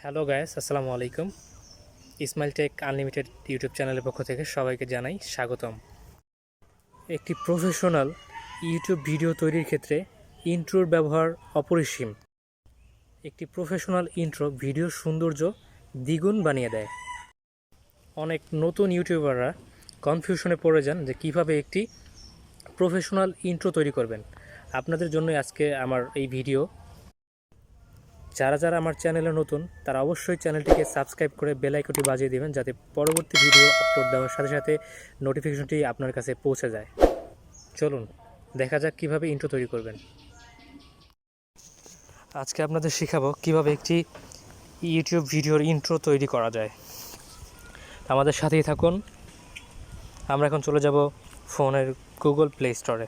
Hello guys, আসসালামু আলাইকুম। Ismail take unlimited YouTube চ্যানেলের পক্ষ থেকে সবাইকে জানাই স্বাগতম। একটি প্রফেশনাল ইউটিউব ভিডিও তৈরির ক্ষেত্রে ইন্ট্রোর ব্যবহার অপরিসীম। একটি প্রফেশনাল ইন্ট্রো ভিডিওর সৌন্দর্য দ্বিগুণ বানিয়ে দেয়। অনেক নতুন ইউটিউবাররা কনফিউশনে পড়ে যান যে কীভাবে একটি প্রফেশনাল ইন্ট্রো তৈরি করবেন। আপনাদের জন্যই আজকে আমার এই ভিডিও। যারা আমার চ্যানেলে নতুন তারা অবশ্যই চ্যানেলটিকে সাবস্ক্রাইব করে বেল আইকনটি বাজিয়ে দেবেন, যাতে পরবর্তী ভিডিও আপলোড দেওয়ার সাথে সাথে নোটিফিকেশনটি আপনার কাছে পৌঁছে যায়। চলুন দেখা যাক কীভাবে ইন্ট্রো তৈরি করবেন। আজকে আপনাদের শেখাবো কীভাবে একটি ইউটিউব ভিডিওর ইন্ট্রো তৈরি করা যায়। আমাদের সাথেই থাকুন। আমরা এখন চলে যাব ফোনের গুগল প্লে স্টোরে।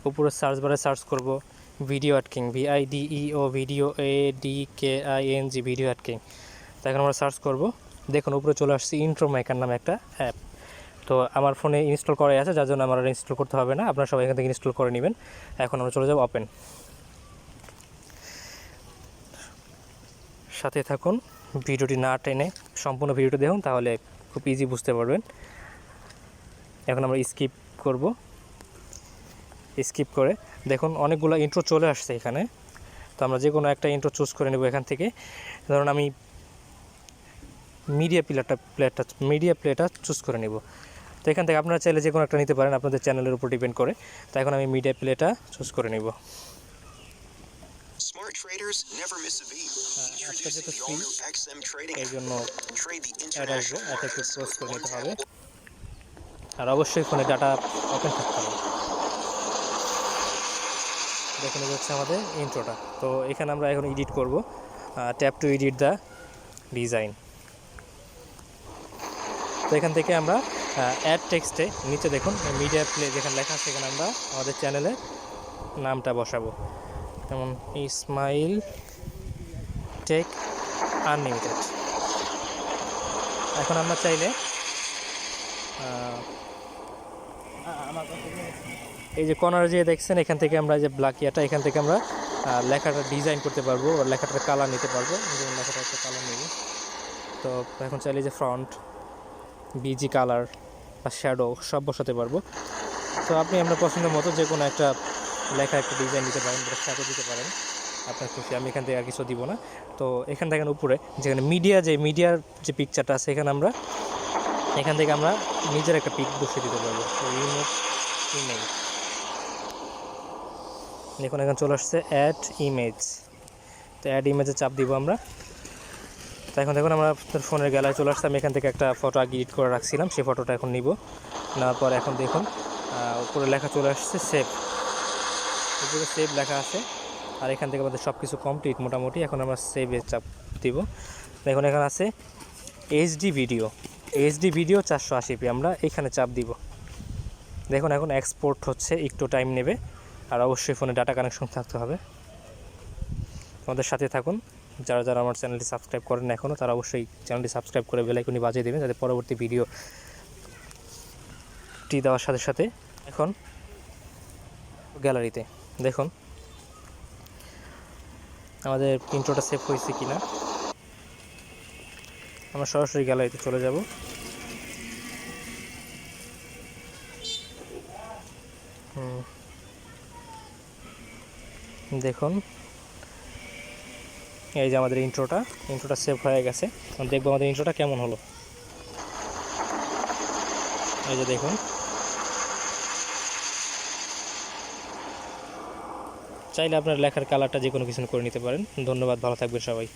উপরে সার্চ বারে সার্চ করব video Adking, VIDEO, video ADKING, video Adking. তো এখন আমরা সার্চ করব। দেখুন উপরে চলে আসছে ইন্ট্রো মেকার নামে একটা অ্যাপ। তো আমার ফোনে ইনস্টল করাই আছে, যার জন্য আমার ইনস্টল করতে হবে না। আপনারা সবাই এখান থেকে ইনস্টল করে নেবেন। এখন আমরা চলে যাব ওপেন। সাথে থাকুন, ভিডিওটি না টেনে সম্পূর্ণ ভিডিওটি দেখুন, তাহলে খুব ইজি বুঝতে পারবেন। এখন আমরা স্কিপ করব। স্কিপ করে দেখুন অনেকগুলো ইন্ট্রো চলে আসছে এখানে। তো আমরা যে কোনো একটা ইন্ট্রো চুজ করে নেব এখান থেকে। ধরুন আমি মিডিয়া প্লেটা চুজ করে নেব। তো এখান থেকে আপনারা চাইলে যে কোনো একটা নিতে পারেন, আপনাদের চ্যানেলের উপর ডিপেন্ড করে। তো এখন আমি মিডিয়া প্লেটা চুজ করে নেব। এই জন্য অ্যাড আসবে, এটা একটু ক্লোজ করে নিতে হবে। আর অবশ্যই ফোনে ডাটা ওপেন থাকতে হবে। দেখুন এই হচ্ছে আমাদের ইন্ট্রোটা। তো এখানে আমরা এখন এডিট করব। Tap two edit the design. তো এখান থেকে আমরা অ্যাড টেক্সটে নিচে দেখুন মিডিয়া প্লে যেখানে লেখা আছে, সেখানে আমরা আমাদের চ্যানেলের নামটা বসাবো। যেমন ইসমাইল টেক আনলিমিটেড। এখন আমরা চাইলে এই যে কর্নার যে দেখছেন, এখান থেকে আমরা যে ব্ল্যাক ইয়াটা, এখান থেকে আমরা লেখাটা ডিজাইন করতে পারবো, লেখাটার কালার নিতে পারবো। যেমন লেখাটা একটা কালার নেব। তো এখন চাইলে যে ফ্রন্ট, বিজি কালার বা শ্যাডো সব বসাতে পারবো। তো আপনি আপনার পছন্দের মতো যে কোনো একটা লেখা একটা ডিজাইন দিতে পারেন, বা শ্যাডো দিতে পারেন, আপনার খুশি। আমি এখান থেকে আর কিছু দিব না। তো এখান থেকে উপরে যেখানে মিডিয়ার যে পিকচারটা আছে, এখান থেকে আমরা নিজের একটা পিক বসিয়ে দিতে পারবো। তো ইমেজ দেখুন এখন চলে আসছে অ্যাড ইমেজ। তো অ্যাড ইমেজে চাপ দিব আমরা। তো এখন দেখুন আমরা ফোনের গ্যালারি চলে আসছে। আমি এখান থেকে একটা ফটো আগে এডিট করে রাখছিলাম, সেই ফটোটা এখন নিব। নেওয়ার পর এখন দেখুন উপরে লেখা চলে আসছে সেভ। উপরে সেভ লেখা আছে। আর এখান থেকে আমাদের সব কিছু কমপ্লিট মোটামুটি। এখন আমরা সেভে চাপ দিব। দেখুন এখানে আছে এইচডি ভিডিও 480p। আমরা এখানে চাপ দিব। দেখুন এখন এক্সপোর্ট হচ্ছে, একটু টাইম নেবে। আর অবশ্যই ফোনে ডাটা কানেকশন থাকতে হবে। আমাদের সাথে থাকুন। যারা আমার চ্যানেলটি সাবস্ক্রাইব করেন এখনও, তারা অবশ্যই চ্যানেলটি সাবস্ক্রাইব করে বেল আইকনটি বাজিয়ে দেবেন, যাতে পরবর্তী ভিডিওটি দেওয়ার সাথে সাথে। এখন গ্যালারিতে দেখুন আমাদের ইন্ট্রোটা সেভ হয়েছে কিনা। আমরা সরাসরি গ্যালারিতে চলে যাব। দেখুন এই যে আমাদের ইন্ট্রোটা সেভ হয়ে গেছে। দেখবো আমাদের ইন্ট্রোটা কেমন হলো। এই যে দেখুন, চাইলে আপনার লেখার কালারটা যে কোনো কিছু করে নিতে পারেন। ধন্যবাদ, ভালো থাকবেন সবাই।